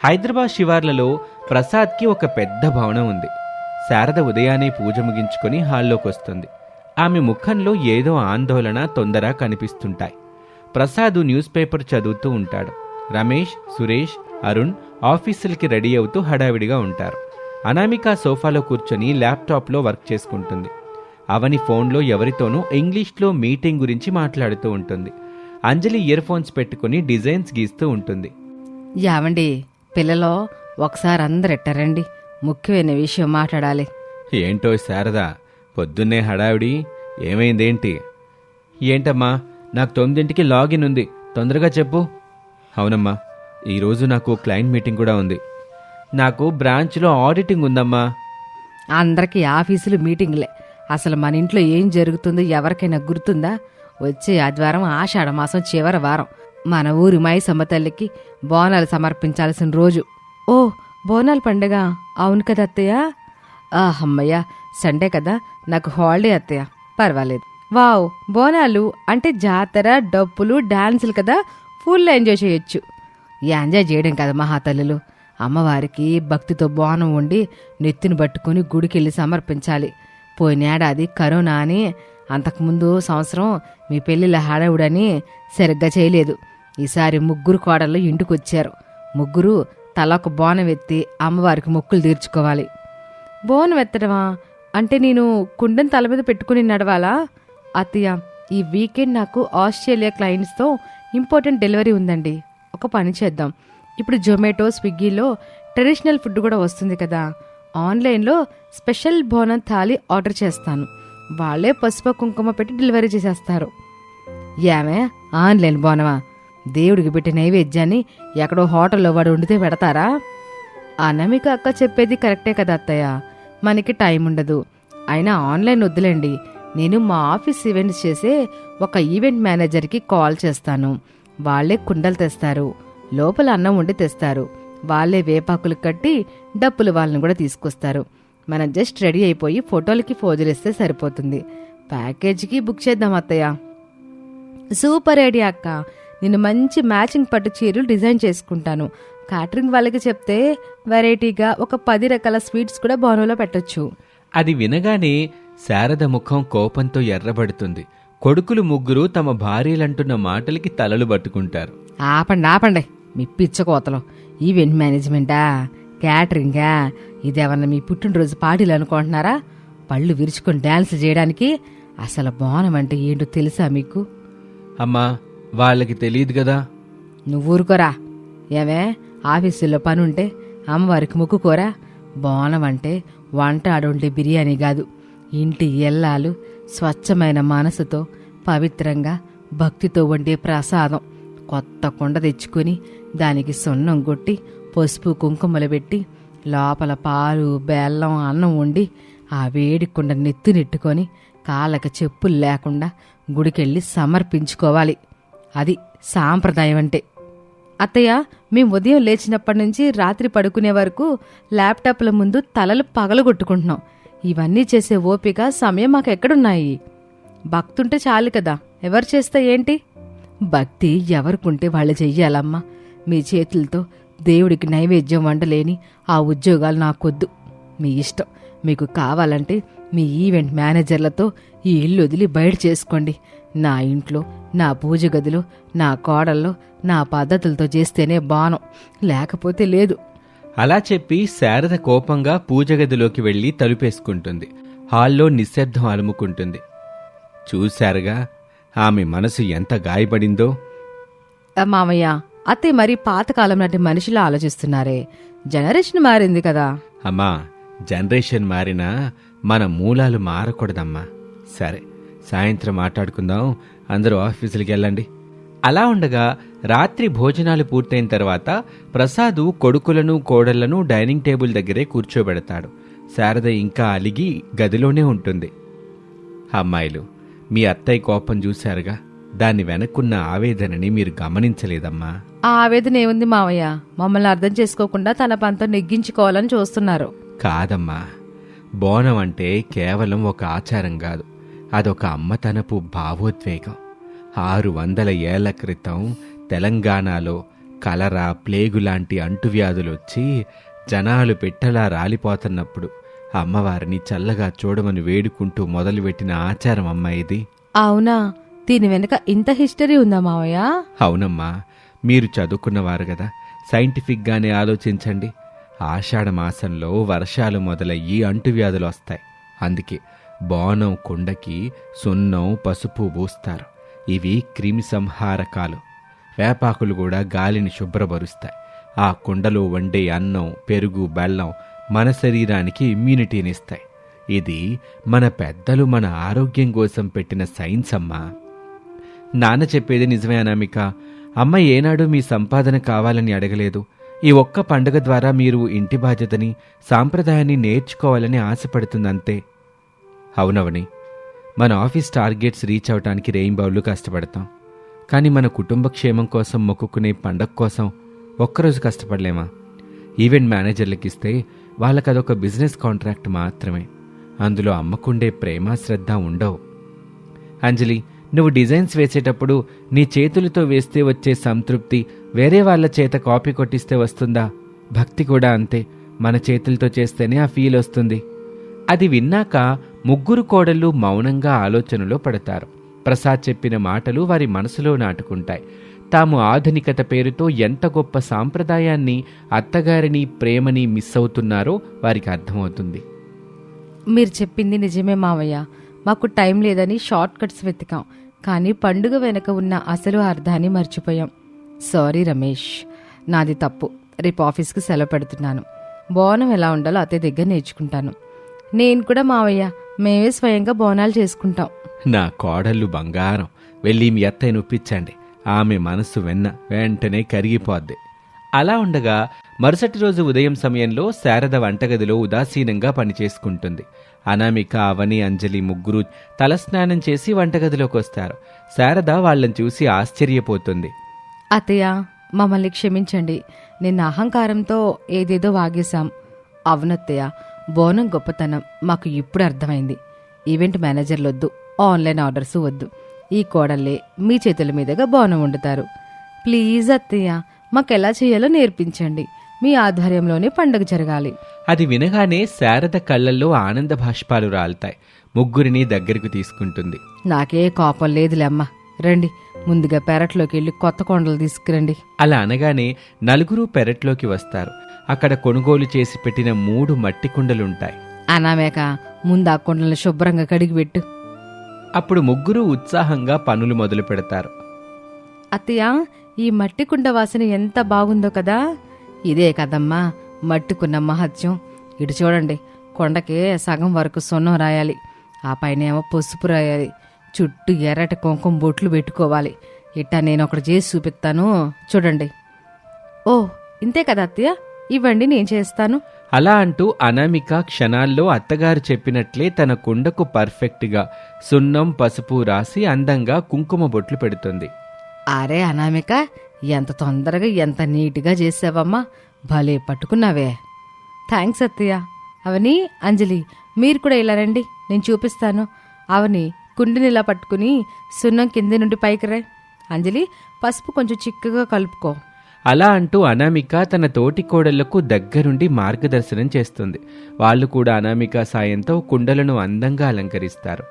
హైదరాబాద్ శివార్లలో ప్రసాద్కి ఒక పెద్ద భవనం ఉంది. శారద ఉదయాన్నే పూజ ముగించుకొని హాల్లోకి వస్తుంది. ఆమె ముఖంలో ఏదో ఆందోళన, తొందర కనిపిస్తుంటాయి. ప్రసాద్ న్యూస్ పేపర్ చదువుతూ ఉంటాడు. రమేష్, సురేష్, అరుణ్ ఆఫీసులకి రెడీ అవుతూ హడావిడిగా ఉంటారు. అనామిక సోఫాలో కూర్చొని ల్యాప్టాప్లో వర్క్ చేసుకుంటుంది. అవని ఫోన్లో ఎవరితోనూ ఇంగ్లీష్లో మీటింగ్ గురించి మాట్లాడుతూ ఉంటుంది. అంజలి ఇయర్ ఫోన్స్ పెట్టుకుని డిజైన్స్ గీస్తూ ఉంటుంది. యావండి పిల్లలో ఒకసారి అందరు ఎట్టారండి, ముఖ్యమైన విషయం మాట్లాడాలి. ఏంటో శారదా, పొద్దున్నే హడావిడి, ఏమైందేంటి? ఏంటమ్మా, నాకు 9ంటికి లాగిన్ ఉంది, తొందరగా చెప్పు. అవునమ్మా, ఈరోజు నాకు క్లయింట్ మీటింగ్ కూడా ఉంది. నాకు బ్రాంచ్లో ఆడిటింగ్ ఉందమ్మా. అందరికీ ఆఫీసులు మీటింగ్లే. అసలు మన ఇంట్లో ఏం జరుగుతుందో ఎవరికైనా గుర్తుందా? వచ్చే ఆదివారం ఆషాఢ మాసం చివరి వారం. మన ఊరి మైసమ్మ తల్లికి బోనాలు సమర్పించాల్సిన రోజు. ఓ, బోనాల పండుగ. అవును కదా అత్తయ్య. అమ్మయ్య, సండే కదా, నాకు హాలిడే అత్తయ్య, పర్వాలేదు. వావ్, బోనాలు అంటే జాతర, డప్పులు, డాన్సులు కదా, ఫుల్ ఎంజాయ్ చేయొచ్చు. ఎంజాయ్ చేయడం కదా మహాతల్లులు, అమ్మవారికి భక్తితో బోనం వండి నెత్తిని పట్టుకుని గుడికెళ్ళి సమర్పించాలి. పోయినేడాది కరోనా అని, అంతకుముందు సంవత్సరం మీ పెళ్లిళ్ళ హడావుడని సరిగ్గా చేయలేదు. ఈసారి 3 కోడళ్ళు ఇంటికొచ్చారు. 3 తలొక బోనం ఎత్తి అమ్మవారికి మొక్కులు తీర్చుకోవాలి. బోనం ఎత్తడమా అంటే నేను కుండను తల మీద పెట్టుకుని నడవాలా? అత్తయ్య, ఈ వీకెండ్ నాకు ఆస్ట్రేలియా క్లయింట్స్తో ఇంపార్టెంట్ డెలివరీ ఉందండి. ఒక పని చేద్దాం, ఇప్పుడు జొమాటో, స్విగ్గీలో ట్రెడిషనల్ ఫుడ్ కూడా వస్తుంది కదా, ఆన్లైన్లో స్పెషల్ బోనం థాలి ఆర్డర్ చేస్తాను. వాళ్ళే పసుపు కుంకుమ పెట్టి డెలివరీ చేసేస్తారు. ఏమే, ఆన్లైన్ బోనమా? దేవుడికి పెట్టి నైవేద్యాన్ని ఎక్కడో హోటల్లో వాడు వండితే పెడతారా? అనామిక అక్క చెప్పేది కరెక్టే కదా అత్తయ్య, మనకి టైం ఉండదు. అయినా ఆన్లైన్ వద్దులేండి. నేను మా ఆఫీస్ ఈవెంట్స్ చేసే ఒక ఈవెంట్ మేనేజర్కి కాల్ చేస్తాను. వాళ్లే కుండలు తెస్తారు, లోపల అన్నం వండి తెస్తారు. వాళ్లే వేపాకులు కట్టి డప్పులు వాళ్ళని కూడా తీసుకొస్తారు. మనం జస్ట్ రెడీ అయిపోయి ఫోటోలకి ఫోజులిస్తే సరిపోతుంది. ప్యాకేజీకి బుక్ చేద్దాం అత్తయ్య. సూపర్ ఐడియా అక్క. నేను మంచి మ్యాచింగ్ పట్టు చీరలు డిజైన్ చేసుకుంటాను. క్యాటరింగ్ వాళ్ళకి చెప్తే వెరైటీగా ఒక 10 రకాల స్వీట్స్ కూడా బోనంలో పెట్టొచ్చు. అది వినగానే శారద ముఖం కోపంతో ఎర్రబడుతుంది. కొడుకులు 3 తమ భార్యలంటున్న మాటలకి తలలు పట్టుకుంటారు. ఆపండి మీ పిచ్చ కోతలు. ఈవెంట్ మేనేజ్మెంటా, క్యాటరింగా, ఇదేమన్నా మీ పుట్టినరోజు పార్టీలు అనుకుంటున్నారా? పళ్ళు విరుచుకొని డాన్స్ చేయడానికి. అసలు బోనం అంటే ఏంటో తెలుసా మీకు? అమ్మా, వాళ్ళకి తెలియదు కదా. నువ్వు ఊరుకోరా. ఏమే, ఆఫీసుల్లో పనుంటే అమ్మవారికి మొక్కుకోరా. బోనం అంటే వంట ఆడుండే బిర్యానీ కాదు, ఇంటి ఎల్లాలు స్వచ్ఛమైన మనసుతో పవిత్రంగా భక్తితో వండే ప్రసాదం. కొత్త కుండ తెచ్చుకుని దానికి సున్నం కొట్టి పసుపు కుంకుమలు పెట్టి లోపల పాలు, బెల్లం, అన్నం వండి ఆ వేడి కుండ నెత్తునెట్టుకొని కాళ్ళకి చెప్పులు లేకుండా గుడికెళ్ళి సమర్పించుకోవాలి. అది సాంప్రదాయం అంటే. అత్తయ్య, మేము ఉదయం లేచినప్పటి నుంచి రాత్రి పడుకునే వరకు ల్యాప్టాప్ల ముందు తలలు పగలగొట్టుకుంటున్నాం. ఇవన్నీ చేసే ఓపిక, సమయం మాకు ఎక్కడున్నాయి? భక్తుంటే చాలు కదా, ఎవరు చేస్తా ఏంటి? భక్తి ఎవరికుంటే వాళ్ళు చెయ్యాలమ్మా. మీ చేతులతో దేవుడికి నైవేద్యం వండలేని ఆ ఉద్యోగాలు నాకొద్దు. మీ ఇష్టం. మీకు కావాలంటే మీ ఈవెంట్ మేనేజర్లతో ఈ ఇల్లు వదిలి బయట చేసుకోండి. నా ఇంట్లో, నా పూజ గదిలో, నా కోడల్లో, నా పద్ధతులతో చేస్తేనే బానం, లేకపోతే లేదు. అలా చెప్పి శారద కోపంగా పూజగదిలోకి వెళ్లి తలుపేసుకుంటుంది. హాల్లో నిశ్శబ్దం అలుముకుంటుంది. చూశారుగా ఆమె మనసు ఎంత గాయపడిందో. మామయ్య, అత్తయ్య మరి పాతకాలం నాటి మనిషిలా ఆలోచిస్తున్నారే. జనరేషన్ మారింది కదా. అమ్మా, జనరేషన్ మారినా మన మూలాలు మారకూడదమ్మా. సరే, సాయంత్రం మాట్లాడుకుందాం, అందరూ ఆఫీసులకి వెళ్ళండి. అలా ఉండగా రాత్రి భోజనాలు పూర్తయిన తర్వాత ప్రసాదు కొడుకులను, కోడళ్లను డైనింగ్ టేబుల్ దగ్గరే కూర్చోబెడతాడు. శారద ఇంకా అలిగి గదిలోనే ఉంటుంది. అమ్మాయిలు, మీ అత్తయ్య కోపం చూశారుగా, దాన్ని వెనక్కున్న ఆవేదనని మీరు గమనించలేదమ్మా. ఆ ఆవేదన ఏముంది మావయ్య? మమ్మల్ని అర్థం చేసుకోకుండా తన పంతో నెగ్గించుకోవాలని చూస్తున్నారు. కాదమ్మా, బోనం అంటే కేవలం ఒక ఆచారం కాదు, అదొక అమ్మతనపు భావోద్వేగం. 600 ఏళ్ల క్రితం తెలంగాణలో కలరా, ప్లేగు లాంటి అంటువ్యాధులు వచ్చి జనాలు పెట్టెలా రాలిపోతున్నప్పుడు అమ్మవారిని చల్లగా చూడమని వేడుకుంటూ మొదలుపెట్టిన ఆచారం అమ్మా ఇది. అవునా? దీని వెనక ఇంత హిస్టరీ ఉందా మావయ్య? అవునమ్మా, మీరు చదువుకున్నవారు కదా, సైంటిఫిక్గానే ఆలోచించండి. ఆషాఢ మాసంలో వర్షాలు మొదలయ్యి అంటువ్యాధులు వస్తాయి. అందుకే బోనం కుండకి సున్నం, పసుపు పూస్తారు. ఇవి క్రిమి సంహారకాలు. వేపాకులు కూడా గాలిని శుభ్రపరుస్తాయి. ఆ కుండలో వండే అన్నం, పెరుగు, బెల్లం మన శరీరానికి ఇమ్యూనిటీనిస్తాయి. ఇది మన పెద్దలు మన ఆరోగ్యం కోసం పెట్టిన సైన్స్ అమ్మా. నాన్న చెప్పేది నిజమే అనామిక. అమ్మ ఏనాడు మీ సంపాదన కావాలని అడగలేదు. ఈ ఒక్క పండుగ ద్వారా మీరు ఇంటి బాధ్యతని, సాంప్రదాయాన్ని నేర్చుకోవాలని ఆశపడుతుందంతే. అవునవని, మన ఆఫీస్ టార్గెట్స్ రీచ్ అవటానికి రెయిన్బౌలు కష్టపడతాం. కానీ మన కుటుంబ క్షేమం కోసం మొక్కుకునే పండగ కోసం ఒక్కరోజు కష్టపడలేమా? ఈవెంట్ మేనేజర్లకు ఇస్తే వాళ్ళకదొక బిజినెస్ కాంట్రాక్ట్ మాత్రమే. అందులో అమ్మకుండే ప్రేమ, శ్రద్ధ ఉండవు. అంజలి, నువ్వు డిజైన్స్ వేసేటప్పుడు నీ చేతులతో వేస్తే వచ్చే సంతృప్తి వేరే వాళ్ళ చేత కాపీ కొట్టిస్తే వస్తుందా? భక్తి కూడా అంతే. మన చేతులతో చేస్తేనే ఆ ఫీల్ వస్తుంది. అది విన్నాక ముగ్గురు కోడళ్ళు మౌనంగా ఆలోచనలో పడతారు. ప్రసాద్ చెప్పిన మాటలు వారి మనసులో నాటుకుంటాయి. తాము ఆధునికత పేరుతో ఎంత గొప్ప సాంప్రదాయాన్ని, అత్తగారిని, ప్రేమని మిస్ అవుతున్నారో వారికి అర్థమవుతుంది. మీరు చెప్పింది నిజమే మావయ్య. మాకు టైం లేదని షార్ట్ కట్స్ వెతికాం, కానీ పండుగ వెనక ఉన్న అసలు అర్థాన్ని మర్చిపోయాం. సారీ రమేష్, నాది తప్పు. రేపు ఆఫీస్కి సెలవు పెడుతున్నాను. బోనం ఎలా ఉండాలో అత్తయ్య దగ్గర నేర్చుకుంటాను. నేను కూడా మావయ్య, మేమే స్వయంగా బోనాలు చేసుకుంటాం. నా కోడళ్ళు బంగారం. వెళ్ళి మీ అత్తయ్యను ఒప్పించండి. ఆమె మనసు వెంటనే కరిగిపోద్ది. అలా ఉండగా మరుసటి రోజు ఉదయం సమయంలో శారద వంటగదిలో ఉదాసీనంగా పనిచేసుకుంటుంది. అనామిక, అవని, అంజలి ముగ్గురు తలస్నానం చేసి వంటగదిలోకి వస్తారు. శారద వాళ్ళని చూసి ఆశ్చర్యపోతుంది. అత్తయ్య, మమ్మల్ని క్షమించండి. నిన్న అహంకారంతో ఏదేదో వాగేశాం. అవునత్తయ్య, బోనం గొప్పతనం మాకు ఇప్పుడు అర్థమైంది. ఈవెంట్ మేనేజర్లు వద్దు, ఆన్లైన్ ఆర్డర్స్ వద్దు. ఈ కోడళ్ళే మీ చేతుల మీదుగా బోనం వండుతారు. ప్లీజ్ అత్తయ్య, మాకెలా చేయాలో నేర్పించండి. మీ ఆధ్వర్యంలోనే పండుగ జరగాలి. అది వినగానే శారద కళ్ళల్లో ఆనంద భాష్పాలు రాలుతాయి. ముగ్గురిని దగ్గరకు తీసుకుంటుంది. నాకే కోపం లేదులే అమ్మా. రండి, ముందుగా పెరట్లోకి వెళ్ళి కొత్త కొండలు తీసుకురండి. అలా అనగానే నలుగురు పెరట్లోకి వస్తారు. అక్కడ కొనుగోలు చేసి పెట్టిన 3 మట్టి కుండలుంటాయి. అనామేక, ముందు ఆ కొండలను శుభ్రంగా కడిగిపెట్టు. అప్పుడు ముగ్గురు ఉత్సాహంగా పనులు మొదలు పెడతారు. అత్తయ్య, ఈ మట్టి కుండ వాసన ఎంత బాగుందో కదా. ఇదే కదమ్మా మట్టికున్న మహత్యం. ఇటు చూడండి, కొండకి సగం వరకు సున్నం రాయాలి, ఆ పైనేమో పసుపు రాయాలి, చుట్టూ ఎర్రటి కుంకుమ బొట్లు పెట్టుకోవాలి. ఇట్టా నేను ఒకటి చేసి చూపిస్తాను, చూడండి. ఓ, ఇంతే కదా అత్తయ్య, ఇవ్వండి నేను చేస్తాను. అలా అంటూ అనామిక క్షణాల్లో అత్తగారు చెప్పినట్లే తన కుండకు పర్ఫెక్ట్గా సున్నం, పసుపు రాసి అందంగా కుంకుమ బొట్లు పెడుతుంది. అరే అనామిక, ఎంత తొందరగా ఎంత నీట్గా చేసావమ్మా, భలే పట్టుకున్నావే. థ్యాంక్స్ అత్తయ్య. అవని, అంజలి, మీరు కూడా ఇలా రండి, నేను చూపిస్తాను. అవని, కుండిని ఇలా పట్టుకుని సున్నం కింది నుండి పైకి రా. అంజలి, పసుపు కొంచెం చిక్కగా కలుపుకో. అలా అంటూ అనామిక తన తోటి కోడళ్లకు దగ్గరుండి మార్గదర్శనం చేస్తుంది. వాళ్ళు కూడా అనామిక సాయంతో కుండలను అందంగా అలంకరిస్తారు.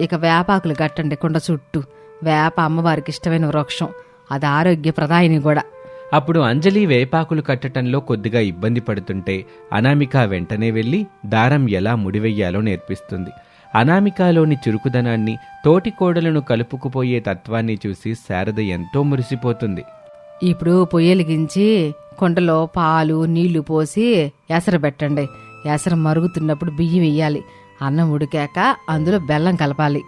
ఇక వేపాకులు కట్టండి కుండ చుట్టూ. వేప అమ్మవారికి ఇష్టమైన వృక్షం, అది ఆరోగ్య ప్రదాయిని కూడా. అప్పుడు అంజలి వేపాకులు కట్టటంలో కొద్దిగా ఇబ్బంది పడుతుంటే అనామిక వెంటనే వెళ్ళి దారం ఎలా ముడివెయ్యాలో నేర్పిస్తుంది. అనామికలోని చురుకుదనాన్ని, తోటి కోడలను కలుపుకుపోయే తత్వాన్ని చూసి శారద ఎంతో మురిసిపోతుంది. ఇప్పుడు పొయ్యలిగించి కుండలో పాలు, నీళ్లు పోసి ఎసరు పెట్టండి. ఎసరు మరుగుతున్నప్పుడు బియ్యం వెయ్యాలి. అన్నం ఉడికాక అందులో బెల్లం కలపాలి.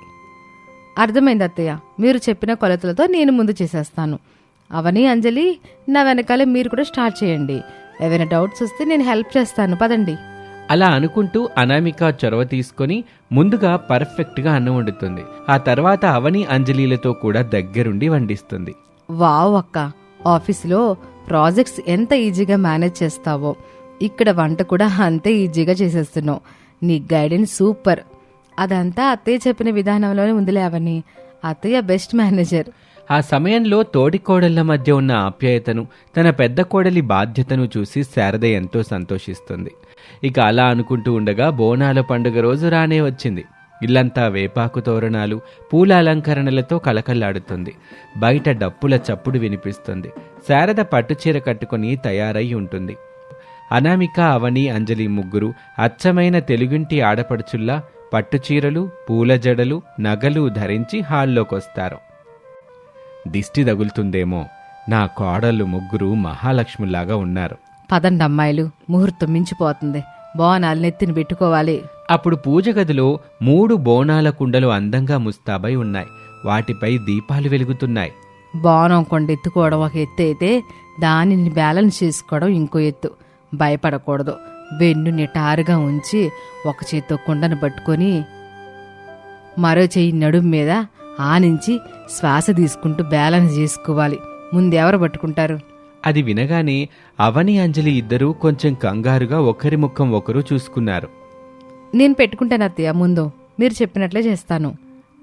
అర్థమైంది అత్తయ్య, మీరు చెప్పిన కొలతలతో నేను ముందు చేసేస్తాను. అవని, అంజలి, నా వెనకాలే మీరు కూడా స్టార్ట్ చేయండి. ఏవైనా డౌట్స్ వస్తే నేను హెల్ప్ చేస్తాను, పదండి. అలా అనుకుంటూ అనామిక చొరవ తీసుకొని ముందుగా పర్ఫెక్ట్గా అన్నం వండుతుంది. ఆ తర్వాత అవని, అంజలిలతో కూడా దగ్గరుండి వండిస్తుంది. వావ్ అక్క, ఆఫీసులో ప్రాజెక్ట్స్ ఎంత ఈజీగా మేనేజ్ చేస్తావో, ఇక్కడ వంట కూడా అంతే ఈజీగా చేసేస్తున్నావు. నీ గైడెన్స్ సూపర్. అదంతా అత్తయ్య చెప్పిన విధానంలోనే ఉందిలే అవని. అత్తయ్య బెస్ట్ మేనేజర్. ఆ సమయంలో తోడికోడళ్ల మధ్య ఉన్న ఆప్యాయతను, తన పెద్ద కోడలి బాధ్యతను చూసి శారద ఎంతో సంతోషిస్తుంది. ఇక అలా అనుకుంటూ ఉండగా బోనాల పండుగ రోజు రానే వచ్చింది. ఇల్లంతా వేపాకు తోరణాలు, పూల అలంకరణలతో కలకల్లాడుతుంది. బయట డప్పుల చప్పుడు వినిపిస్తుంది. శారద పట్టుచీర కట్టుకుని తయారై ఉంటుంది. అనామిక, అవని, అంజలి ముగ్గురు అచ్చమైన తెలుగింటి ఆడపడుచుల్లా పట్టుచీరలు, పూల జడలు, నగలు ధరించి హాల్లోకొస్తారు. దిష్టి తగులుతుందేమో, నా కోడళ్ళు ముగ్గురు మహాలక్ష్ములాగా ఉన్నారు. పదండి అమ్మాయిలు, ముహూర్తం మించిపోతుంది. బోనాలు నెత్తిని పెట్టుకోవాలి. అప్పుడు పూజ గదిలో 3 బోనాల కుండలు అందంగా ముస్తాబై ఉన్నాయి. వాటిపై దీపాలు వెలుగుతున్నాయి. బోనం కొండ ఎత్తుకోవడం ఒక ఎత్తు అయితే దానిని బ్యాలెన్స్ చేసుకోవడం ఇంకో ఎత్తు. భయపడకూడదు. వెన్ను నిటారుగా ఉంచి ఒక చేత్తో కుండను పట్టుకొని మరో చెయ్యి నడుం మీద ఆనించి శ్వాస తీసుకుంటూ బ్యాలెన్స్ చేసుకోవాలి. ముందెవరు పట్టుకుంటారు? అది వినగానే అవని, అంజలి ఇద్దరూ కొంచెం కంగారుగా ఒకరి ముఖం ఒకరు చూసుకున్నారు. నేను పెట్టుకుంటాను అత్తయ్య, ముందు మీరు చెప్పినట్లే చేస్తాను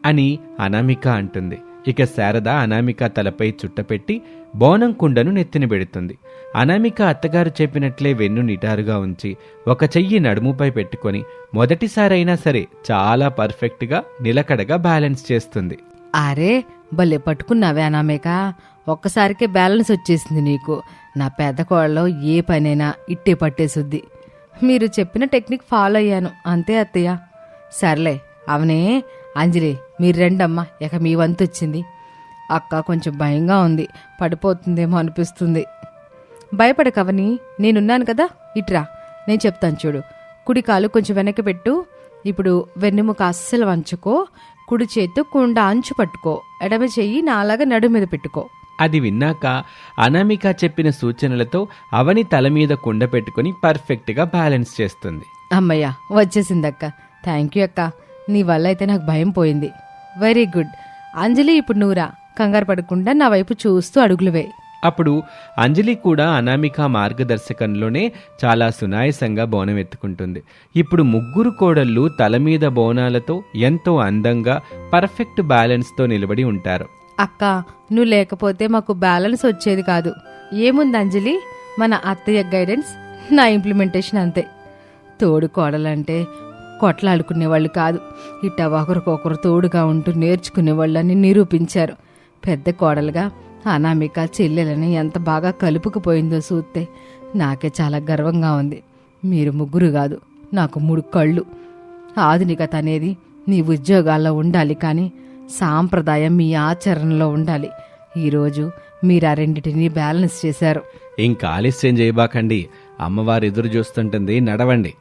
అని అనామిక అంటుంది. ఇక శారద అనామిక తలపై చుట్టపెట్టి బోనం కుండను నెత్తిన పెడుతుంది. అనామిక అత్తగారు చెప్పినట్లే వెన్ను నిటారుగా ఉంచి ఒక చెయ్యి నడుముపై పెట్టుకొని మొదటిసారైనా సరే చాలా పర్ఫెక్ట్గా నిలకడగా బ్యాలెన్స్ చేస్తుంది. అరే భలే పట్టుకున్నావే అనామిక, ఒక్కసారికే బ్యాలెన్స్ వచ్చేసింది నీకు. నా పెద్ద కోళ్ళలో ఏ పనైనా ఇట్టే పట్టేసుద్ది. మీరు చెప్పిన టెక్నిక్ ఫాలో అయ్యాను అంతే అత్తయ్య. సర్లే అవనే, అంజలి మీరు రెండమ్మా, ఇక మీ వంతు వచ్చింది. అక్క కొంచెం భయంగా ఉంది, పడిపోతుందేమో అనిపిస్తుంది. భయపడకవని, నేనున్నాను కదా, ఇట్రా, నేను చెప్తాను చూడు. కుడి కాలు కొంచెం వెనక్కి పెట్టు. ఇప్పుడు వెన్నెముక అస్సలు వంచుకో. కుడి చేత్తు కుండ అంచు పట్టుకో. ఎడమ చెయ్యి నాలాగా నడు మీద పెట్టుకో. అది విన్నాక అనామిక చెప్పిన సూచనలతో అవని తల మీద కుండ పెట్టుకుని పర్ఫెక్ట్గా బ్యాలెన్స్ చేస్తుంది. అమ్మయ్య వచ్చేసిందక్క. థ్యాంక్ యూ అక్క, నీ వల్ల అయితే నాకు భయం పోయింది. Very good. అంజలి ఇప్పుడు నువ్వురా, కంగారు పడకుండా నా వైపు చూస్తూ అడుగులు వేయి. అప్పుడు అంజలి కూడా అనామిక మార్గదర్శకంలోనే చాలా సునాయసంగా బోనం ఎత్తుకుంటుంది. ఇప్పుడు ముగ్గురు కోడళ్ళు తల మీద బోనాలతో ఎంతో అందంగా పర్ఫెక్ట్ బ్యాలెన్స్తో నిలబడి ఉంటారు. అక్క నువ్వు లేకపోతే మాకు బ్యాలెన్స్ వచ్చేది కాదు. ఏముంది అంజలి, మన అత్తయ్య గైడెన్స్, నా ఇంప్లిమెంటేషన్ అంతే. తోడు కోడలంటే కొట్లాడుకునేవాళ్ళు కాదు, ఇట్ట ఒకరికొకరు తోడుగా ఉంటూ నేర్చుకునేవాళ్ళని నిరూపించారు. పెద్ద కోడలుగా అనామిక చెల్లెలని ఎంత బాగా కలుపుకుపోయిందో చూస్తే నాకే చాలా గర్వంగా ఉంది. మీరు ముగ్గురు కాదు, నాకు 3 కళ్ళు. ఆధునికత అనేది నీ ఉద్యోగాల్లో ఉండాలి, కానీ సాంప్రదాయం మీ ఆచరణలో ఉండాలి. ఈరోజు మీరు ఆ రెండింటినీ బ్యాలెన్స్ చేశారు. ఇంకా ఆలస్యం చేయబాకండి, అమ్మవారు ఎదురు చూస్తుంటుంది, నడవండి.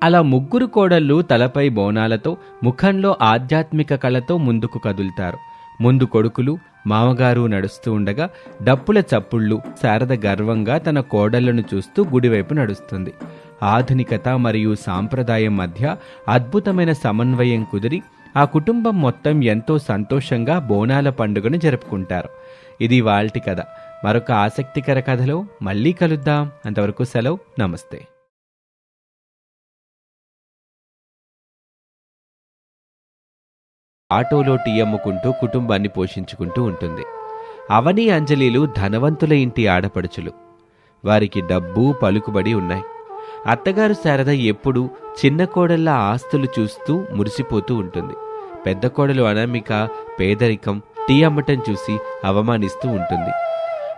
అలా ముగ్గురు కోడళ్ళు తలపై బోనాలతో, ముఖంలో ఆధ్యాత్మిక కళతో ముందుకు కదులుతారు. ముందు కొడుకులు, మామగారు నడుస్తూ ఉండగా డప్పుల చప్పుళ్ళు. శారద గర్వంగా తన కోడళ్లను చూస్తూ గుడివైపు నడుస్తుంది. ఆధునికత మరియు సాంప్రదాయం మధ్య అద్భుతమైన సమన్వయం కుదిరి ఆ కుటుంబం మొత్తం ఎంతో సంతోషంగా బోనాల పండుగను జరుపుకుంటారు. ఇది వాల్టి కథ. మరొక ఆసక్తికర కథలో మళ్ళీ కలుద్దాం. అంతవరకు సెలవు, నమస్తే. ఆటోలో టీ అమ్ముకుంటూ కుటుంబాన్ని పోషించుకుంటూ ఉంటుంది. అవని, అంజలిలు ధనవంతుల ఇంటి ఆడపడుచులు. వారికి డబ్బు, పలుకుబడి ఉన్నాయి. అత్తగారు శారద ఎప్పుడూ చిన్న కోడళ్ళ ఆస్తులు చూస్తూ మురిసిపోతూ ఉంటుంది. పెద్ద కోడలు అనామిక పేదరికం, టీ అమ్మటం చూసి అవమానిస్తూ ఉంటుంది.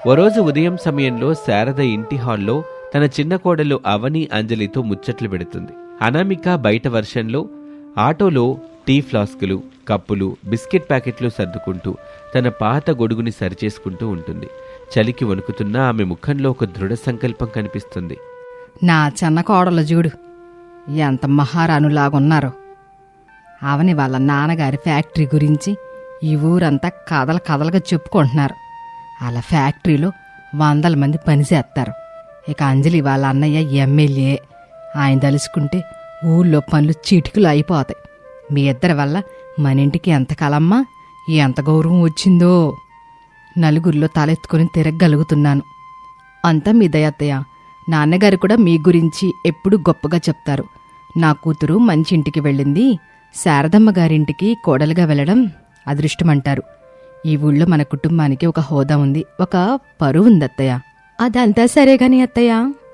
ఓ రోజు ఉదయం సమయంలో శారద ఇంటి హాల్లో తన చిన్న కోడలు అవని, అంజలితో ముచ్చట్లు పెడుతుంది. అనామిక బయట వర్షంలో ఆటోలో టీ ఫ్లాస్కులు, కప్పులు, బిస్కెట్ ప్యాకెట్లు సర్దుకుంటూ తన పాత గొడుగుని సరిచేసుకుంటూ ఉంటుంది. చలికి వణుకుతున్న ఆమె ముఖంలో ఒక దృఢ సంకల్పం కనిపిస్తుంది. నా చిన్న కోడలు చూడు, ఎంత మహారాణులాగున్నారో. అవని వాళ్ళ నాన్నగారి ఫ్యాక్టరీ గురించి ఈ ఊరంతా కథలుగా చెప్పుకుంటున్నారు. వాళ్ళ ఫ్యాక్టరీలో 100 మంది పనిచేస్తారు. ఇక అంజలి వాళ్ళ అన్నయ్య ఎమ్మెల్యే. ఆయన తలుచుకుంటే ఊళ్ళో పనులు చిటికలు అయిపోతాయి. మీ ఇద్దరి వల్ల మన ఇంటికి ఎంత కలమ్మా, ఎంత గౌరవం వచ్చిందో. నలుగురిలో తలెత్తుకుని తిరగగలుగుతున్నాను. అంతా మీ దయత్తయ్య. నాన్నగారు కూడా మీ గురించి ఎప్పుడూ గొప్పగా చెప్తారు. నా కూతురు మంచి ఇంటికి వెళ్ళింది, శారదమ్మ గారింటికి కోడలుగా వెళ్ళడం అదృష్టమంటారు. ఈ ఊళ్ళో మన కుటుంబానికి ఒక హోదా ఉంది, ఒక పరువు ఉంది అత్తయ్య. అదంతా సరే గాని అత్తయ్య,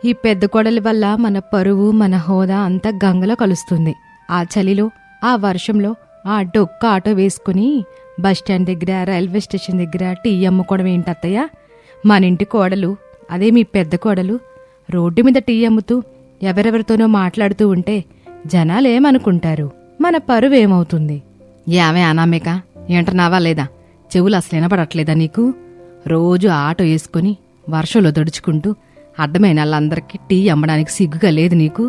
ఈ పెద్ద కోడలి వల్ల మన పరువు మన హోదా అంతా గంగలో కలుస్తుంది. ఆ చలిలో ఆ వర్షంలో ఆ డొక్క ఆటో వేసుకుని బస్టాండ్ దగ్గర రైల్వే స్టేషన్ దగ్గర టీ అమ్ముకోవడం ఏంటత్తయ్య? మన ఇంటి కోడలు, అదే మీ పెద్ద కోడలు, రోడ్డు మీద టీ అమ్ముతూ ఎవరెవరితోనో మాట్లాడుతూ ఉంటే జనాలేమనుకుంటారు? మన పరువు ఏమవుతుంది? ఏమే అనామిక, ఏంటన్నావా లేదా? చెవులు అసలు వినపడట్లేదా నీకు? రోజు ఆటో వేసుకుని వర్షంలో దడుచుకుంటూ అడ్డమైన వాళ్ళందరికీ టీ అమ్మడానికి సిగ్గుగా లేదు నీకు?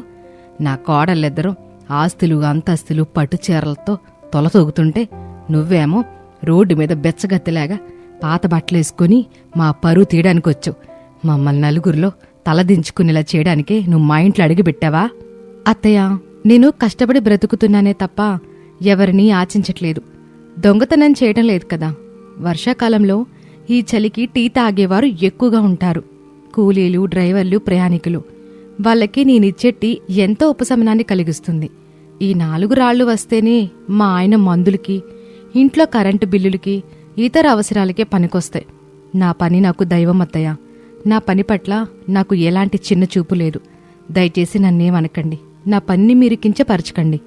నా కోడళ్ళిద్దరూ ఆస్తులు అంతస్తులు పట్టు చీరలతో తొలతొగుతుంటే నువ్వేమో రోడ్డు మీద బెచ్చగత్తెలాగా పాత బట్టలేసుకుని మా పరువు తీయడానికొచ్చావు. మమ్మల్ని నలుగురిలో తలదించుకునేలా చేయడానికే నువ్వు మా ఇంట్లో అడిగిపెట్టావా? అత్తయ్య, నేను కష్టపడి బ్రతుకుతున్నానే తప్ప ఎవరినీ ఆచించట్లేదు, దొంగతనం చేయడం లేదు కదా. వర్షాకాలంలో ఈ చలికి టీ తాగేవారు ఎక్కువగా ఉంటారు. కూలీలు, డ్రైవర్లు, ప్రయాణికులు. వాళ్ళకి నేనిచ్చే టీ ఎంతో ఉపశమనాన్ని కలిగిస్తుంది. ఈ 4 రాళ్లు వస్తేనే మా ఆయన మందులకి, ఇంట్లో కరెంటు బిల్లులకి, ఇతర అవసరాలకే పనికొస్తాయి. నా పని నాకు దైవం అత్తయ్య. నా పని పట్ల నాకు ఎలాంటి చిన్న చూపు లేదు. దయచేసి నన్నేమనకండి, నా పనిని మీరు కించపరచకండి.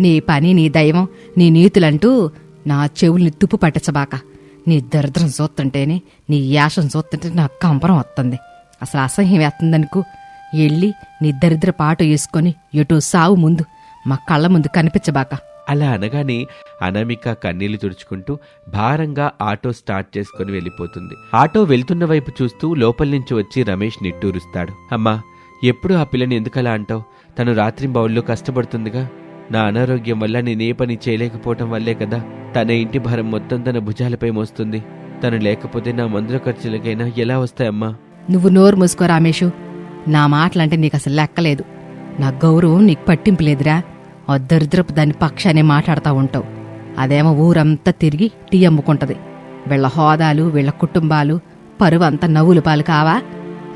నీ పని నీ దైవం నీ నీతులంటూ నా చెవుల్ని తుప్పు పట్టచబాక. నీ దరిద్రం చూస్తుంటేనే, నీ యాసం చూస్తుంటే నాకు కంపరం వస్తుంది. అసలు అసహ్యం వేస్తుందనుకో. వెళ్ళి నీ దరిద్ర పాట వేసుకొని ఎటో సావు ముందు మా కళ్ళ ముందు కనిపించబాక. అలా అనగానే అనామిక కన్నీళ్లు తుడుచుకుంటూ భారంగా ఆటో స్టార్ట్ చేసుకుని వెళ్ళిపోతుంది. ఆటో వెళ్తున్న వైపు చూస్తూ లోపల నుంచి వచ్చి రమేష్ నిట్టూరుస్తాడు. అమ్మా, ఎప్పుడు ఆ పిల్లని ఎందుకలా అంటావు? తను రాత్రింబవళ్ళు కష్టపడుతుందిగా. నా అనారోగ్యం వల్ల నేనే పని చేయలేకపోవటం వల్లే కదా తన ఇంటి భారం మొత్తం తన భుజాలపై మోస్తుంది. తను లేకపోతే నా మందుల ఖర్చులకైనా ఎలా వస్తాయమ్మా? నువ్వు నోరు మూసుకో రామేషు. నా మాటలంటే నీకు అసలు లెక్కలేదు. నా గౌరవం నీకు పట్టింపు లేదురా. దరిద్రపు దాని పక్షానే మాట్లాడుతూ ఉంటావు. అదేమో ఊరంతా తిరిగి టీ అమ్ముకుంటది. వీళ్ళ హోదాలు, వీళ్ళ కుటుంబాలు, పరువు అంతా నవ్వులు పాలు కావా?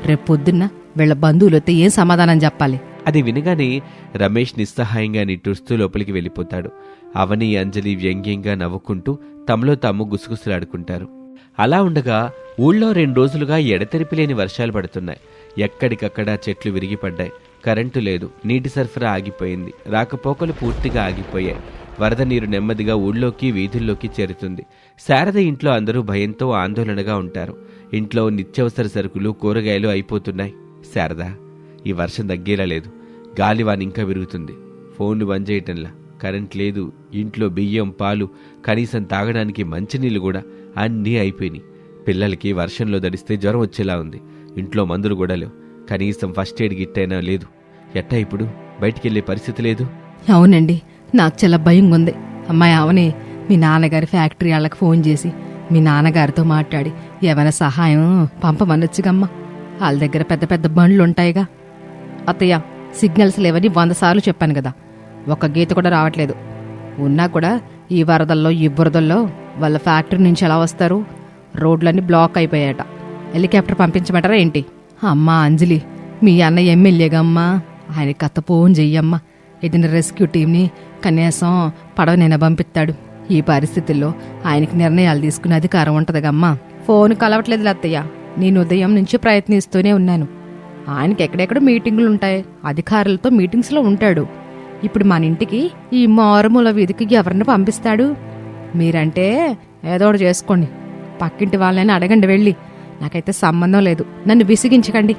రేపొద్దున్న వీళ్ళ బంధువులతో ఏం సమాధానం చెప్పాలి? అది వినగానే రమేష్ నిస్సహాయంగా నిట్టూరుస్తూ లోపలికి వెళ్ళిపోతాడు. అవని, అంజలి వ్యంగ్యంగా నవ్వుకుంటూ తమలో తాము గుసగుసలాడుకుంటారు. అలా ఉండగా ఊళ్ళో 2 రోజులుగా ఎడతెరిపి లేని వర్షాలు పడుతున్నాయి. ఎక్కడికక్కడ చెట్లు విరిగిపడ్డాయి. కరెంటు లేదు. నీటి సరఫరా ఆగిపోయింది. రాకపోకలు పూర్తిగా ఆగిపోయాయి. వరద నీరు నెమ్మదిగా ఊళ్ళోకి, వీధుల్లోకి చేరుతుంది. శారద ఇంట్లో అందరూ భయంతో ఆందోళనగా ఉంటారు. ఇంట్లో నిత్యావసర సరుకులు, కూరగాయలు అయిపోతున్నాయి. శారద, ఈ వర్షం తగ్గేలా లేదు. గాలివాన ఇంకా విరుగుతుంది. ఫోన్లు బంద్ చేయటంలా. కరెంట్ లేదు. ఇంట్లో బియ్యం, పాలు, కనీసం తాగడానికి మంచినీళ్ళు కూడా అన్నీ అయిపోయినాయి. పిల్లలకి వర్షంలో దడిస్తే జ్వరం వచ్చేలా ఉంది. ఇంట్లో మందులు కూడా లేవు. కనీసం ఫస్ట్ ఎయిడ్ గిట్ అయినా లేదు. ఎట్టా ఇప్పుడు? బయటికెళ్లే పరిస్థితి లేదు. అవునండి, నాకు చాలా భయంగా ఉంది. అమ్మాయి అవని, మీ నాన్నగారి ఫ్యాక్టరీ వాళ్ళకి ఫోన్ చేసి మీ నాన్నగారితో మాట్లాడి ఏమైనా సహాయం పంపమనొచ్చుగమ్మా. వాళ్ళ దగ్గర పెద్ద పెద్ద బండ్లు ఉంటాయిగా. అత్తయ్య, సిగ్నల్స్ లేవని 100 సార్లు చెప్పాను కదా. ఒక్క గీత కూడా రావట్లేదు. ఉన్నా కూడా ఈ వరదల్లో, ఈ బురదల్లో వాళ్ళ ఫ్యాక్టరీ నుంచి ఎలా వస్తారు? రోడ్లన్నీ బ్లాక్ అయిపోయాయట. హెలికాప్టర్ పంపించమంటారా ఏంటి? అమ్మా అంజలి, మీ అన్న ఎమ్మెల్యేగా అమ్మా, ఆయన కథ ఫోన్ చెయ్యమ్మా. ఏదైనా రెస్క్యూ టీంని కనీసం పడవనైనా పంపిస్తాడు. ఈ పరిస్థితుల్లో ఆయనకి నిర్ణయాలు తీసుకునే అధికారం ఉంటదిగమ్మా. ఫోన్ కలవట్లేదు అత్తయ్య. నేను ఉదయం నుంచి ప్రయత్నిస్తూనే ఉన్నాను. ఆయనకి ఎక్కడెక్కడ మీటింగులు ఉంటాయి, అధికారులతో మీటింగ్స్లో ఉంటాడు. ఇప్పుడు మన ఇంటికి ఈ మారుమూల వీధికి ఎవరిని పంపిస్తాడు? మీరంటే ఏదో ఒకటి చేసుకోండి. పక్కింటి వాళ్ళని అడగండి వెళ్ళి. నాకైతే సంబంధం లేదు. నన్ను విసిగించకండి.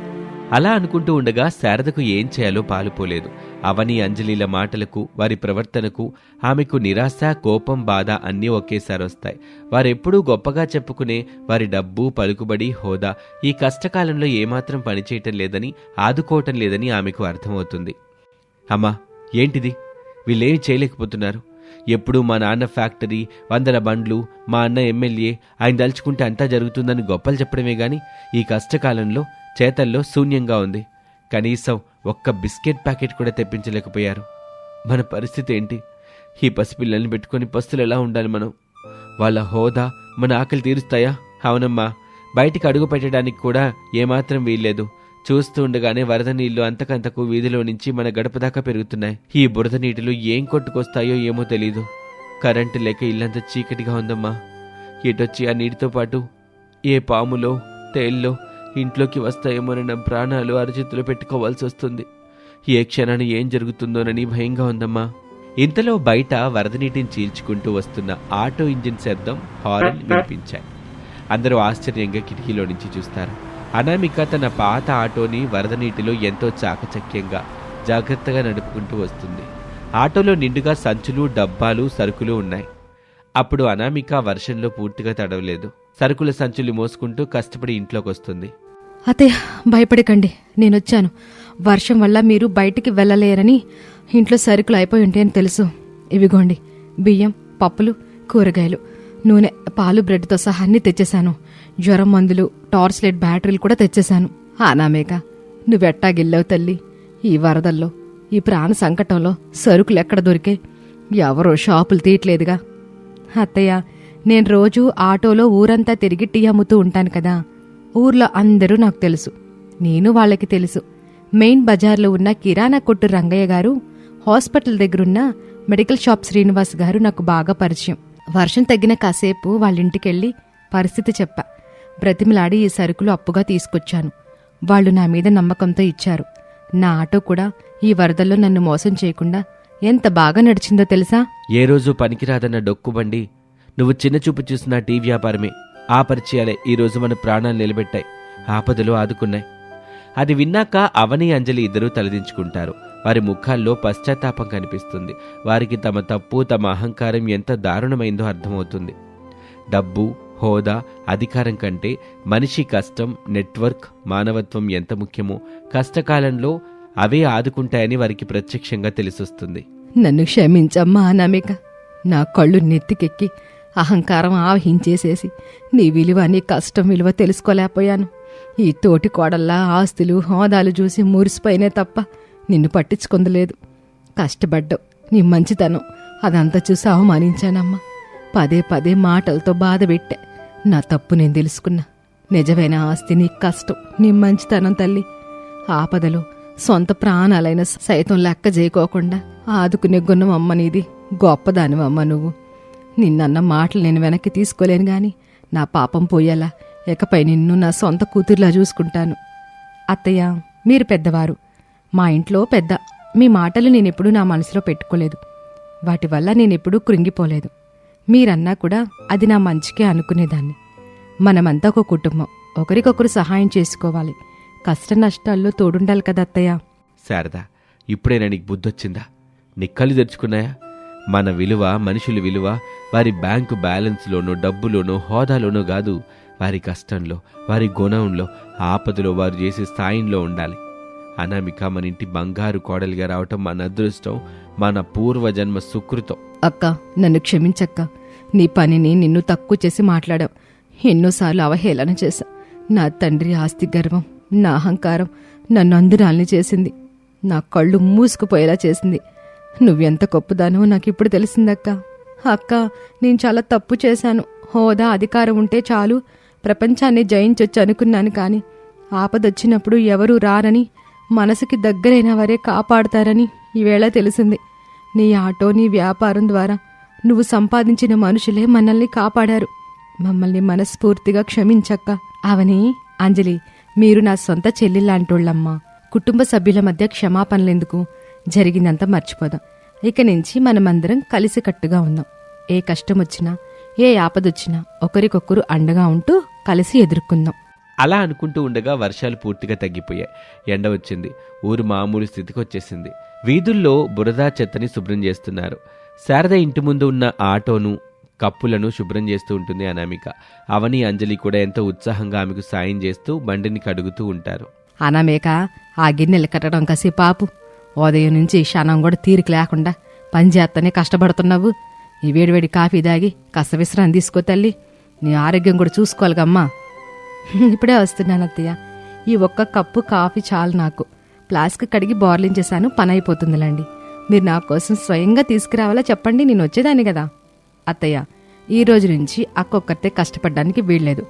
అలా అనుకుంటూ ఉండగా శారదకు ఏం చేయాలో పాలుపోలేదు. అవని, అంజలిల మాటలకు, వారి ప్రవర్తనకు ఆమెకు నిరాశ, కోపం, బాధ అన్నీ ఒకేసారి వస్తాయి. వారెప్పుడూ గొప్పగా చెప్పుకునే వారి డబ్బు, పలుకుబడి, హోదా ఈ కష్టకాలంలో ఏమాత్రం పనిచేయటం లేదని, ఆదుకోవటం లేదని ఆమెకు అర్థమవుతుంది. అమ్మా, ఏంటిది? వీళ్ళేమి చేయలేకపోతున్నారు. ఎప్పుడూ మా నాన్న ఫ్యాక్టరీ, 100 బండ్లు, మా అన్న ఎమ్మెల్యే, ఆయన దలుచుకుంటే అంతా జరుగుతుందని గొప్పలు చెప్పడమే గాని ఈ కష్టకాలంలో చేతల్లో శూన్యంగా ఉంది. కనీసం ఒక్క బిస్కెట్ ప్యాకెట్ కూడా తెప్పించలేకపోయారు. మన పరిస్థితి ఏంటి? ఈ పసిపిల్లల్ని పెట్టుకుని పస్తులు ఎలా ఉండాలి మనం? వాళ్ళ హోదా మన ఆకలి తీరుస్తాయా? అవునమ్మా, బయటికి అడుగు పెట్టడానికి కూడా ఏమాత్రం వీల్లేదు. చూస్తూ ఉండగానే వరద నీళ్లు అంతకంతకు వీధిలో నుంచి మన గడప దాకా పెరుగుతున్నాయి. ఈ బురద నీటిలో ఏం కొట్టుకొస్తాయో ఏమో తెలీదు. కరెంటు లేక ఇల్లంతా చీకటిగా ఉందమ్మా. ఎటొచ్చి ఆ నీటితో పాటు ఏ పాములో తేల్లో ఇంట్లోకి వస్తాయేమోనన్న ప్రాణాలు అరచేతిలో పెట్టుకోవాల్సి వస్తుంది. ఏ క్షణాన్ని ఏం జరుగుతుందోనని భయంగా ఉందమ్మా. ఇంతలో బయట వరద నీటిని చీల్చుకుంటూ వస్తున్న ఆటో ఇంజిన్ శబ్దం, హారన్ వినిపించాయి. అందరూ ఆశ్చర్యంగా కిటికీలో నుంచి చూస్తారు. అనామిక తన పాత ఆటోని వరద నీటిలో ఎంతో చాకచక్యంగా జాగ్రత్తగా నడుపుకుంటూ వస్తుంది. ఆటోలో నిండుగా సంచులు, డబ్బాలు, సరుకులు ఉన్నాయి. అప్పుడు అనామిక వర్షంలో పూర్తిగా తడవలేదు. సరుకుల సంచులు మోసుకుంటూ కష్టపడి ఇంట్లోకి వస్తుంది. అత్తయ్య, భయపడకండి, నేనొచ్చాను. వర్షం వల్ల మీరు బయటికి వెళ్ళలేరని ఇంట్లో సరుకులు అయిపోయి ఉంటాయని తెలుసు. ఇవిగోండి, బియ్యం, పప్పులు, కూరగాయలు, నూనె, పాలు, బ్రెడ్తో సహా అన్నీ తెచ్చేశాను. జ్వరం మందులు, టార్చ్ లైట్ బ్యాటరీలు కూడా తెచ్చేశాను. అనామేక, నువ్వెట్టాగిల్లావు తల్లి? ఈ వరదల్లో, ఈ ప్రాణ సంకటంలో సరుకులు ఎక్కడ దొరికే? ఎవరో షాపులు తీయట్లేదుగా. అత్తయ్య, నేను రోజూ ఆటోలో ఊరంతా తిరిగి టీ అమ్ముతూ ఉంటాను కదా. ఊర్లో అందరూ నాకు తెలుసు, నేను వాళ్ళకి తెలుసు. మెయిన్ బజార్లో ఉన్న కిరాణా కొట్టు రంగయ్య గారు, హాస్పిటల్ దగ్గరున్న మెడికల్ షాప్ శ్రీనివాస్ గారు నాకు బాగా పరిచయం. వర్షం తగ్గిన కాసేపు వాళ్ళింటికెళ్ళి పరిస్థితి చెప్పా. బ్రతిమిలాడి ఈ సరుకులు అప్పుగా తీసుకొచ్చాను. వాళ్ళు నా మీద నమ్మకంతో ఇచ్చారు. నా ఆటో కూడా ఈ వరదల్లో నన్ను మోసం చేయకుండా ఎంత బాగా నడిచిందో తెలుసా? ఏ రోజు పనికిరాదన్న డొక్కుబండి నువ్వు చిన్నచూపు చూసిన టీ వ్యాపారమే. ఆ పరిచయాలే ఈరోజు మన ప్రాణాలు నిలబెట్టాయి, ఆపదలు ఆదుకున్నాయి. అది విన్నాక అవని, అంజలి ఇద్దరూ తలదించుకుంటారు. వారి ముఖాల్లో పశ్చాత్తాపం కనిపిస్తుంది. వారికి తమ తప్పు, తమ అహంకారం ఎంత దారుణమైందో అర్థమవుతుంది. డబ్బు, హోదా, అధికారం కంటే మనిషి కష్టం, నెట్వర్క్, మానవత్వం ఎంత ముఖ్యమో కష్టకాలంలో అవే ఆదుకుంటాయని వారికి ప్రత్యక్షంగా తెలిసొస్తుంది. నన్ను క్షమించమ్మా అనామిక. నా కళ్ళు నెత్తికెక్కి అహంకారం ఆవహించేసేసి నీ విలువ, నీ కష్టం విలువ తెలుసుకోలేకపోయాను. ఈ తోటి కోడల్లా ఆస్తులు, హోదాలు చూసి మురిసిపోయినే తప్ప నిన్ను పట్టించుకుందలేదు. కష్టపడ్డావు, నీ మంచితనం అదంతా చూసి అవమానించానమ్మా. పదే పదే మాటలతో బాధ పెట్టా. నా తప్పు నేను తెలుసుకున్నా. నిజమైన ఆస్తి నీ కష్టం, నీ మంచితనం తల్లి. ఆపదలో సొంత ప్రాణాలైన సైతం లెక్క చేయకోకుండా ఆదుకునే గుణం అమ్మ నీది. గొప్పదానివమ్మ నువ్వు. నిన్నన్న మాటలు నేను వెనక్కి తీసుకోలేను గాని నా పాపం పోయేలా ఇకపై నిన్ను నా సొంత కూతుర్లా చూసుకుంటాను. అత్తయ్య, మీరు పెద్దవారు, మా ఇంట్లో పెద్ద. మీ మాటలు నేనెప్పుడూ నా మనసులో పెట్టుకోలేదు. వాటి వల్ల నేనెప్పుడూ కృంగిపోలేదు. మీరన్నా కూడా అది నా మంచికే అనుకునేదాన్ని. మనమంతా ఒక కుటుంబం, ఒకరికొకరు సహాయం చేసుకోవాలి. కష్ట నష్టాల్లో తోడుండాలి కదా అత్తయ్య. శారదా, ఇప్పుడైనా నీకు బుద్ధొచ్చిందా? నీ కళ్ళు తెరుచుకున్నాయా? మన విలువ, మనుషుల విలువ వారి బ్యాంకు బ్యాలెన్స్లోనో, డబ్బులోనో, హోదాలోనో కాదు, వారి కష్టంలో, వారి గుణంలో, ఆపదలో వారు చేసే స్థాయిలో ఉండాలి. అనామిక మన ఇంటి బంగారు కోడలిగా రావటం మన అదృష్టం, మన పూర్వజన్మ సుకృతం. అక్క, నన్ను క్షమించక్క. నీ పనిని నిన్ను తక్కువ చేసి మాట్లాడావు. ఎన్నోసార్లు అవహేళన చేశా. నా తండ్రి ఆస్తి గర్వం, నా అహంకారం నన్ను అందురాల్ని చేసింది. నా కళ్ళు మూసుకుపోయేలా చేసింది. నువ్వెంత గొప్పదానో నాకిప్పుడు తెలిసిందక్క. అక్క, నేను చాలా తప్పు చేశాను. హోదా, అధికారం ఉంటే చాలు ప్రపంచాన్ని జయించొచ్చు అనుకున్నాను. కానీ ఆపదొచ్చినప్పుడు ఎవరూ రారని, మనసుకి దగ్గరైన వారే కాపాడతారని ఈవేళ తెలిసింది. నీ ఆటో, నీ వ్యాపారం ద్వారా నువ్వు సంపాదించిన మనుషులే మనల్ని కాపాడారు. మమ్మల్ని మనస్ఫూర్తిగా క్షమించక్క. అవని, అంజలి, మీరు నా సొంత చెల్లిలాంటోళ్ళమ్మా. కుటుంబ సభ్యుల మధ్య క్షమాపణలెందుకు? జరిగిందంతా మర్చిపోదాం. ఇక నుంచి మనమందరం కలిసికట్టుగా ఉందాం. ఏ కష్టం వచ్చినా, ఏ ఆపదొచ్చినా ఒకరికొకరు అండగా ఉంటూ కలిసి ఎదుర్కొందాం. అలా అనుకుంటూ ఉండగా వర్షాలు పూర్తిగా తగ్గిపోయాయి. ఎండ వచ్చింది. ఊరు మామూలు స్థితికి వచ్చేసింది. వీధుల్లో బురద, చెత్తని శుభ్రం చేస్తున్నారు. శారద ఇంటి ముందు ఉన్న ఆటోను, కప్పులను శుభ్రం చేస్తూ ఉంటుంది అనామిక. అవని, అంజలి కూడా ఎంతో ఉత్సాహంగా ఆమెకు సాయం చేస్తూ బండిని కడుగుతూ ఉంటారు. అనామేక, ఆ గిన్నెలు కట్టడం కసి పాపు. ఉదయం నుంచి క్షణం కూడా తీరిక లేకుండా పనిచేస్తూనే కష్టపడుతున్నావు. ఈ వేడివేడి కాఫీ దాగి కాస్త విశ్రాంతి తీసుకో తల్లి. నీ ఆరోగ్యం కూడా చూసుకోవాలిగమ్మా. ఇప్పుడే వస్తున్నాను అత్తయ్య. ఈ ఒక్క కప్పు కాఫీ చాలు నాకు. ఫ్లాస్క్ కడిగి బోర్లించేశాను, పని అయిపోతుందిలేండి. మీరు నా కోసం స్వయంగా తీసుకురావాలా చెప్పండి, నేను వచ్చేదాన్ని కదా. అత్తయ్య, ఈ రోజు నుంచి అక్కొక్కతే కష్టపడడానికి వీల్లేదు.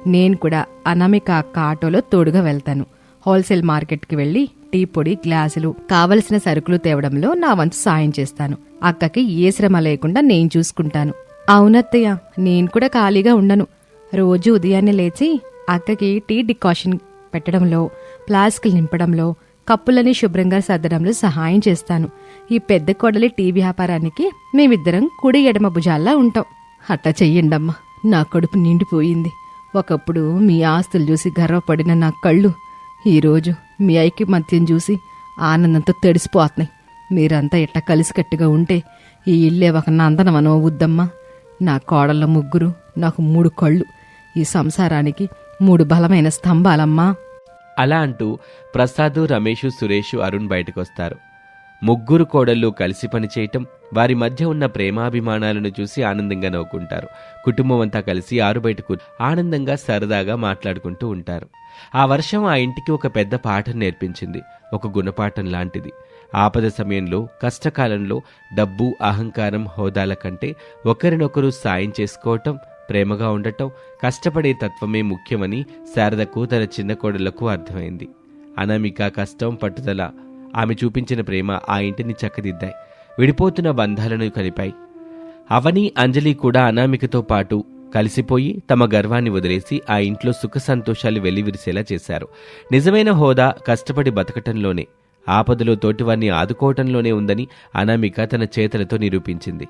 నేను కూడా అనామిక అక్క ఆటోలో తోడుగా వెళ్తాను. హోల్సేల్ మార్కెట్కి వెళ్లి టీ పొడి, గ్లాసులు, కావలసిన సరుకులు తేవడంలో నా వంతు సాయం చేస్తాను. అక్కకి ఏ శ్రమ లేకుండా నేను చూసుకుంటాను. అవునత్తయ్య, నేను కూడా ఖాళీగా ఉండను. రోజు ఉదయాన్నే లేచి అక్కకి టీ డికాషన్ పెట్టడంలో, ఫ్లాస్కులు నింపడంలో, కప్పులని శుభ్రంగా సర్దడంలో సహాయం చేస్తాను. ఈ పెద్ద కోడలి టీ వ్యాపారానికి మేమిద్దరం కుడి ఎడమ భుజాల్లా ఉంటాం. అట్టా చెయ్యండమ్మా, నా కడుపు నిండిపోయింది. ఒకప్పుడు మీ ఆస్తులు చూసి గర్వపడిన నా కళ్ళు ఈరోజు మీ ఐకమత్యం చూసి ఆనందంతో తడిసిపోతున్నాయి. మీరంతా ఇట్ట కలిసికట్టుగా ఉంటే ఈ ఇల్లే ఒక నందనవనం అవుద్దమ్మా. నా కోడళ్ళ ముగ్గురు, నాకు 3 కళ్ళు. ఈ సంసారానికి 3 బలమైన స్తంభాలమ్మా. అలా అంటూ ప్రసాదు, రమేషు, సురేషు, అరుణ్ బయటకొస్తారు. ముగ్గురు కోడళ్ళు కలిసి పనిచేయటం, వారి మధ్య ఉన్న ప్రేమాభిమానాలను చూసి ఆనందంగా నవ్వుకుంటారు. కుటుంబం అంతా కలిసి ఆరుబయటకు ఆనందంగా సరదాగా మాట్లాడుకుంటూ ఉంటారు. ఆ వర్షం ఆ ఇంటికి ఒక పెద్ద పాఠం నేర్పించింది, ఒక గుణపాఠం లాంటిది. ఆపద సమయంలో, కష్టకాలంలో డబ్బు, అహంకారం, హోదాల కంటే ఒకరినొకరు సాయం చేసుకోవటం, ప్రేమగా ఉండటం, కష్టపడే తత్వమే ముఖ్యమని శారదకు, తన చిన్న కోడళ్లకు అర్థమైంది. అనామిక కష్టం, పట్టుదల, ఆమె చూపించిన ప్రేమ ఆ ఇంటిని చక్కదిద్దాయి, విడిపోతున్న బంధాలను కలిపాయి. అవని, అంజలి కూడా అనామికతో పాటు కలిసిపోయి తమ గర్వాన్ని వదిలేసి ఆ ఇంట్లో సుఖ సంతోషాలు వెల్లివిరిసేలా చేశారు. నిజమైన హోదా కష్టపడి బతకటంలోనే, ఆపదలో తోటివారిని ఆదుకోవటంలోనే ఉందని అనామిక తన చేతలతో నిరూపించింది.